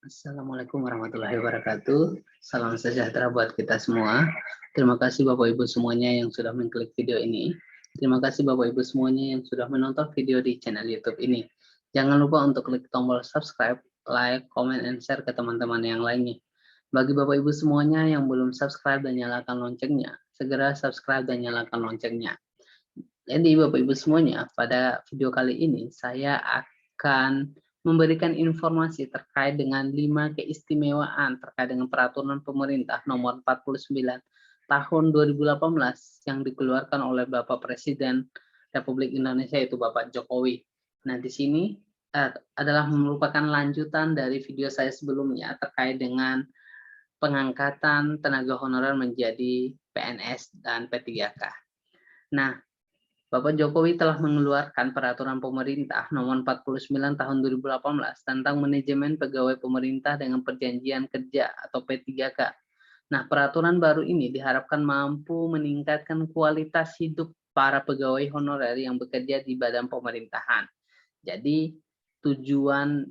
Assalamualaikum warahmatullahi wabarakatuh. Salam sejahtera buat kita semua. Terima kasih Bapak Ibu semuanya yang sudah mengklik video ini. Terima kasih Bapak Ibu semuanya yang sudah menonton video di channel YouTube ini. Jangan lupa untuk klik tombol subscribe, like, comment, and share ke teman-teman yang lainnya. Bagi Bapak Ibu semuanya yang belum subscribe dan nyalakan loncengnya, segera subscribe dan nyalakan loncengnya. Jadi Bapak Ibu semuanya, pada video kali ini saya akan memberikan informasi terkait dengan 5 keistimewaan terkait dengan peraturan pemerintah nomor 49 tahun 2018 yang dikeluarkan oleh Bapak Presiden Republik Indonesia yaitu Bapak Jokowi. Nah, di sini adalah merupakan lanjutan dari video saya sebelumnya terkait dengan pengangkatan tenaga honorer menjadi PNS dan P3K. Nah, Bapak Jokowi telah mengeluarkan peraturan pemerintah nomor 49 tahun 2018 tentang manajemen pegawai pemerintah dengan perjanjian kerja atau P3K. Nah, peraturan baru ini diharapkan mampu meningkatkan kualitas hidup para pegawai honorer yang bekerja di badan pemerintahan. Jadi, tujuan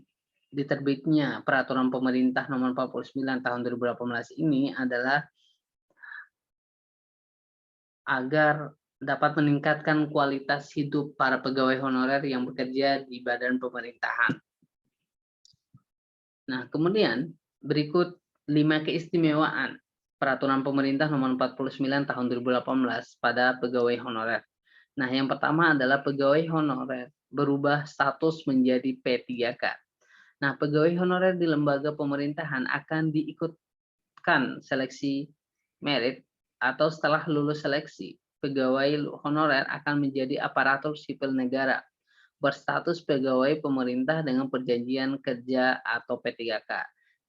diterbitnya peraturan pemerintah nomor 49 tahun 2018 ini adalah agar dapat meningkatkan kualitas hidup para pegawai honorer yang bekerja di badan pemerintahan. Nah, kemudian berikut 5 keistimewaan peraturan pemerintah nomor 49 tahun 2018 pada pegawai honorer. Nah, yang pertama adalah pegawai honorer berubah status menjadi P3K. Nah, pegawai honorer di lembaga pemerintahan akan diikutkan seleksi merit atau setelah lulus seleksi, pegawai honorer akan menjadi aparatur sipil negara berstatus pegawai pemerintah dengan perjanjian kerja atau P3K.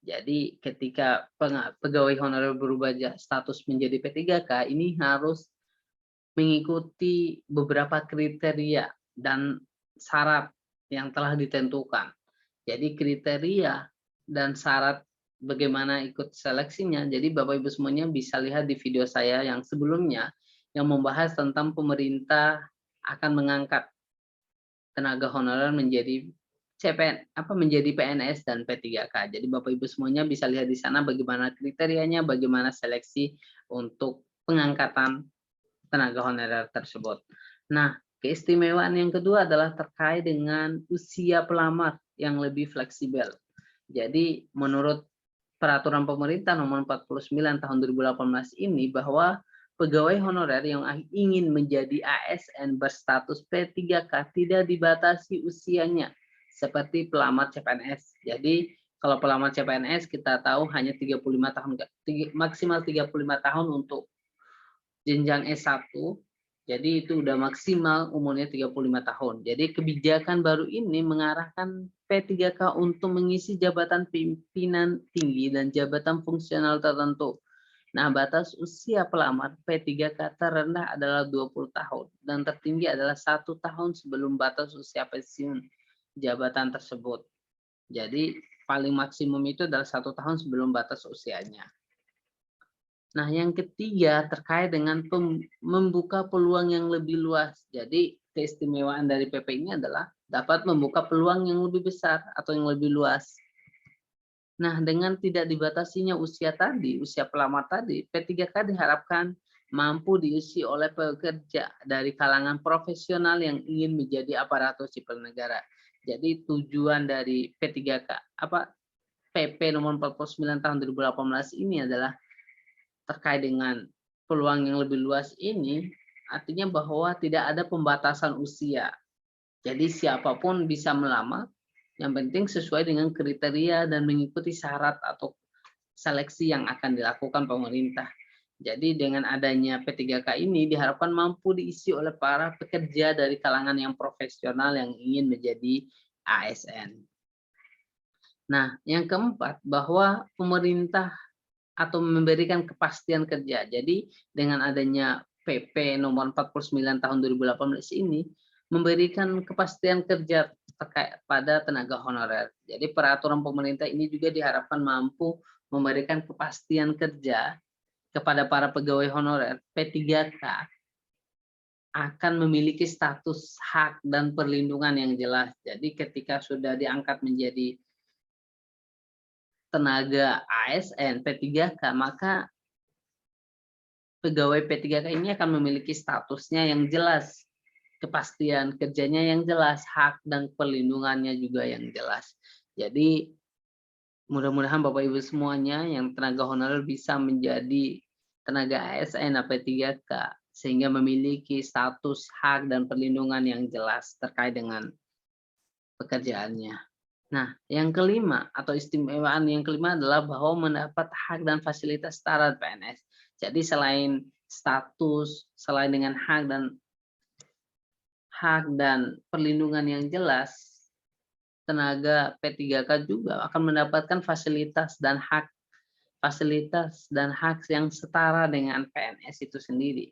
Jadi ketika pegawai honorer berubah status menjadi P3K, ini harus mengikuti beberapa kriteria dan syarat yang telah ditentukan. Jadi kriteria dan syarat bagaimana ikut seleksinya. Jadi Bapak Ibu semuanya bisa lihat di video saya yang sebelumnya yang membahas tentang pemerintah akan mengangkat tenaga honorer menjadi menjadi PNS dan P3K. Jadi Bapak Ibu semuanya bisa lihat di sana bagaimana kriterianya, bagaimana seleksi untuk pengangkatan tenaga honorer tersebut. Nah, keistimewaan yang kedua adalah terkait dengan usia pelamar yang lebih fleksibel. Jadi menurut peraturan pemerintah nomor 49 tahun 2018 ini bahwa pegawai honorer yang ingin menjadi ASN berstatus P3K tidak dibatasi usianya seperti pelamar CPNS. Jadi kalau pelamar CPNS kita tahu hanya 35 tahun, maksimal 35 tahun untuk jenjang S1. Jadi itu udah maksimal umurnya 35 tahun. Jadi kebijakan baru ini mengarahkan P3K untuk mengisi jabatan pimpinan tinggi dan jabatan fungsional tertentu. Nah, batas usia pelamar P3K terendah adalah 20 tahun dan tertinggi adalah 1 tahun sebelum batas usia pensiun jabatan tersebut. Jadi paling maksimum itu adalah 1 tahun sebelum batas usianya. Nah, yang ketiga terkait dengan membuka peluang yang lebih luas. Jadi keistimewaan dari PP ini adalah dapat membuka peluang yang lebih besar atau yang lebih luas. Nah, dengan tidak dibatasinya usia tadi, usia pelamar tadi, P3K diharapkan mampu diisi oleh pekerja dari kalangan profesional yang ingin menjadi aparatur sipil negara. Jadi tujuan dari P3K PP nomor 49 tahun 2018 ini adalah terkait dengan peluang yang lebih luas ini, artinya bahwa tidak ada pembatasan usia. Jadi siapapun bisa melamar, yang penting sesuai dengan kriteria dan mengikuti syarat atau seleksi yang akan dilakukan pemerintah. Jadi dengan adanya P3K ini diharapkan mampu diisi oleh para pekerja dari kalangan yang profesional yang ingin menjadi ASN. Nah, yang keempat, bahwa pemerintah atau memberikan kepastian kerja. Jadi dengan adanya PP nomor 49 tahun 2018 ini memberikan kepastian kerja terkait pada tenaga honorer. Jadi peraturan pemerintah ini juga diharapkan mampu memberikan kepastian kerja kepada para pegawai honorer P3K akan memiliki status hak dan perlindungan yang jelas. Jadi ketika sudah diangkat menjadi tenaga ASN P3K, maka pegawai P3K ini akan memiliki statusnya yang jelas, kepastian kerjanya yang jelas, hak dan perlindungannya juga yang jelas. Jadi mudah-mudahan Bapak Ibu semuanya yang tenaga honorer bisa menjadi tenaga ASN atau P3K sehingga memiliki status hak dan perlindungan yang jelas terkait dengan pekerjaannya. Nah, yang kelima atau istimewaan yang kelima adalah bahwa mendapat hak dan fasilitas setara PNS. Jadi selain status, selain dengan hak dan perlindungan yang jelas, tenaga P3K juga akan mendapatkan fasilitas dan hak yang setara dengan PNS itu sendiri.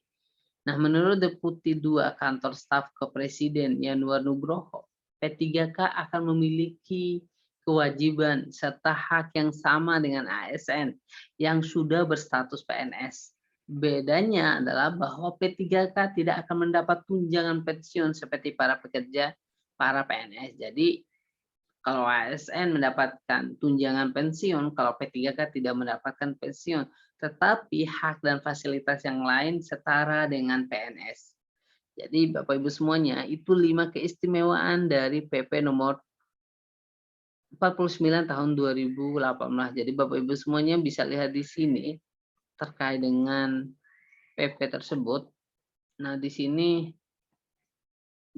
Nah, menurut Deputi 2 Kantor Staf Kepresiden Yanuar Nugroho, P3K akan memiliki kewajiban serta hak yang sama dengan ASN yang sudah berstatus PNS. Bedanya adalah bahwa P3K tidak akan mendapat tunjangan pensiun seperti para pekerja, para PNS. Jadi, kalau ASN mendapatkan tunjangan pensiun, kalau P3K tidak mendapatkan pensiun, tetapi hak dan fasilitas yang lain setara dengan PNS. Jadi Bapak Ibu semuanya, itu 5 keistimewaan dari PP nomor 49 tahun 2018. Jadi Bapak Ibu semuanya bisa lihat di sini terkait dengan PP tersebut. Nah, di sini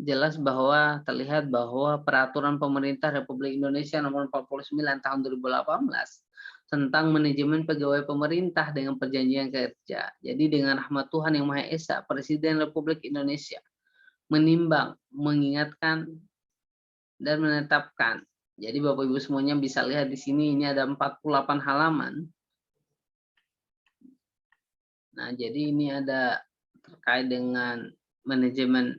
jelas bahwa terlihat bahwa peraturan pemerintah Republik Indonesia nomor 49 tahun 2018 tentang manajemen pegawai pemerintah dengan perjanjian kerja. Jadi dengan rahmat Tuhan yang Maha Esa, Presiden Republik Indonesia menimbang, mengingatkan dan menetapkan. Jadi Bapak Ibu semuanya bisa lihat di sini ini ada 48 halaman. Nah, jadi ini ada terkait dengan manajemen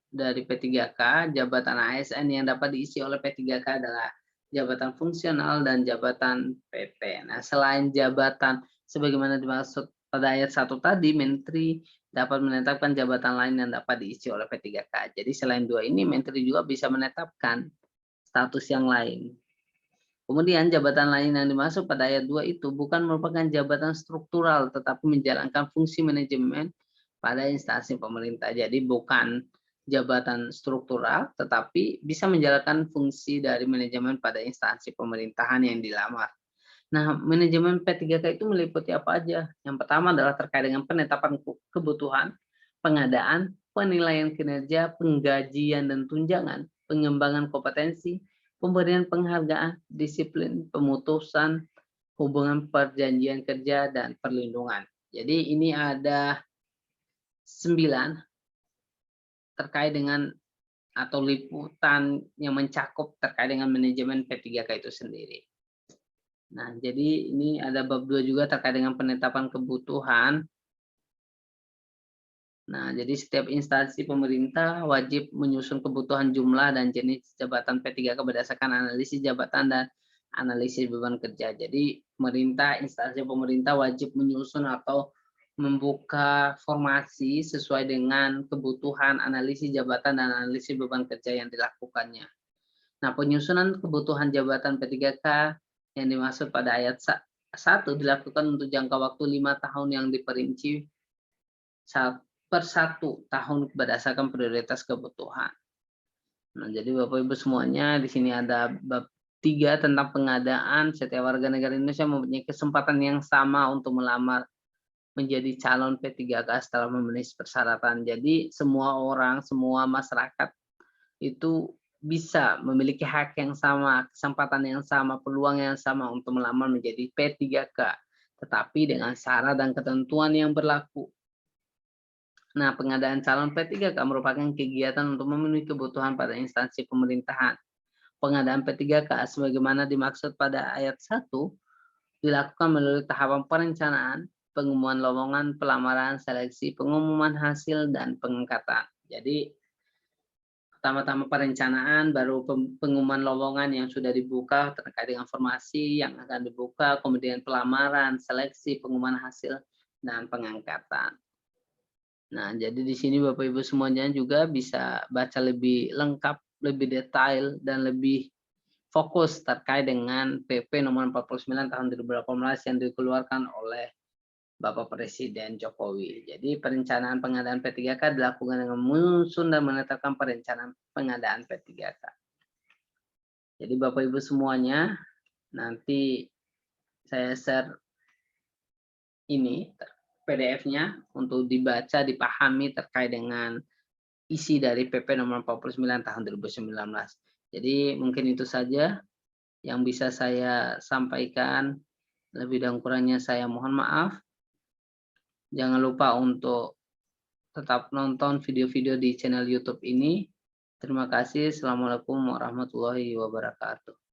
dari P3K, jabatan ASN yang dapat diisi oleh P3K adalah jabatan fungsional dan jabatan PP. Nah, selain jabatan sebagaimana dimaksud pada ayat 1 tadi, Menteri dapat menetapkan jabatan lain yang dapat diisi oleh P3K. Jadi selain dua ini, Menteri juga bisa menetapkan status yang lain. Kemudian jabatan lain yang dimaksud pada ayat 2 itu bukan merupakan jabatan struktural, tetapi menjalankan fungsi manajemen pada instansi pemerintah. Jadi bukan jabatan struktural, tetapi bisa menjalankan fungsi dari manajemen pada instansi pemerintahan yang dilamar. Nah, manajemen P3K itu meliputi apa aja? Yang pertama adalah terkait dengan penetapan kebutuhan, pengadaan, penilaian kinerja, penggajian dan tunjangan, pengembangan kompetensi, pemberian penghargaan, disiplin, pemutusan, hubungan perjanjian kerja, dan perlindungan. Jadi ini ada 9 terkait dengan atau liputan yang mencakup terkait dengan manajemen P3K itu sendiri. Nah, jadi ini ada bab 2 juga terkait dengan penetapan kebutuhan. Nah, jadi setiap instansi pemerintah wajib menyusun kebutuhan jumlah dan jenis jabatan P3K berdasarkan analisis jabatan dan analisis beban kerja. Jadi pemerintah, instansi pemerintah wajib menyusun atau membuka formasi sesuai dengan kebutuhan analisis jabatan dan analisis beban kerja yang dilakukannya. Nah, penyusunan kebutuhan jabatan P3K yang dimaksud pada ayat 1 dilakukan untuk jangka waktu 5 tahun yang diperinci per 1 tahun berdasarkan prioritas kebutuhan. Nah, jadi Bapak Ibu semuanya di sini ada bab 3 tentang pengadaan. Setiap warga negara Indonesia mempunyai kesempatan yang sama untuk melamar menjadi calon P3K setelah memenuhi persyaratan. Jadi semua orang, semua masyarakat itu bisa memiliki hak yang sama, kesempatan yang sama, peluang yang sama untuk melamar menjadi P3K, tetapi dengan syarat dan ketentuan yang berlaku. Nah, pengadaan calon P3K merupakan kegiatan untuk memenuhi kebutuhan pada instansi pemerintahan. Pengadaan P3K sebagaimana dimaksud pada ayat 1 dilakukan melalui tahapan perencanaan, pengumuman lowongan, pelamaran, seleksi, pengumuman hasil, dan pengangkatan. Jadi, pertama-tama perencanaan, baru pengumuman lowongan yang sudah dibuka terkait dengan formasi yang akan dibuka, kemudian pelamaran, seleksi, pengumuman hasil, dan pengangkatan. Nah, jadi di sini Bapak Ibu semuanya juga bisa baca lebih lengkap, lebih detail, dan lebih fokus terkait dengan PP nomor 49 tahun 2018 yang dikeluarkan oleh Bapak Presiden Jokowi. Jadi perencanaan pengadaan P3K dilakukan dengan menyusun dan menetapkan perencanaan pengadaan P3K. Jadi Bapak Ibu semuanya, nanti saya share ini PDF-nya untuk dibaca, dipahami terkait dengan isi dari PP nomor 49 tahun 2019. Jadi mungkin itu saja yang bisa saya sampaikan. Lebih dan kurangnya saya mohon maaf. Jangan lupa untuk tetap nonton video-video di channel YouTube ini. Terima kasih. Assalamualaikum warahmatullahi wabarakatuh.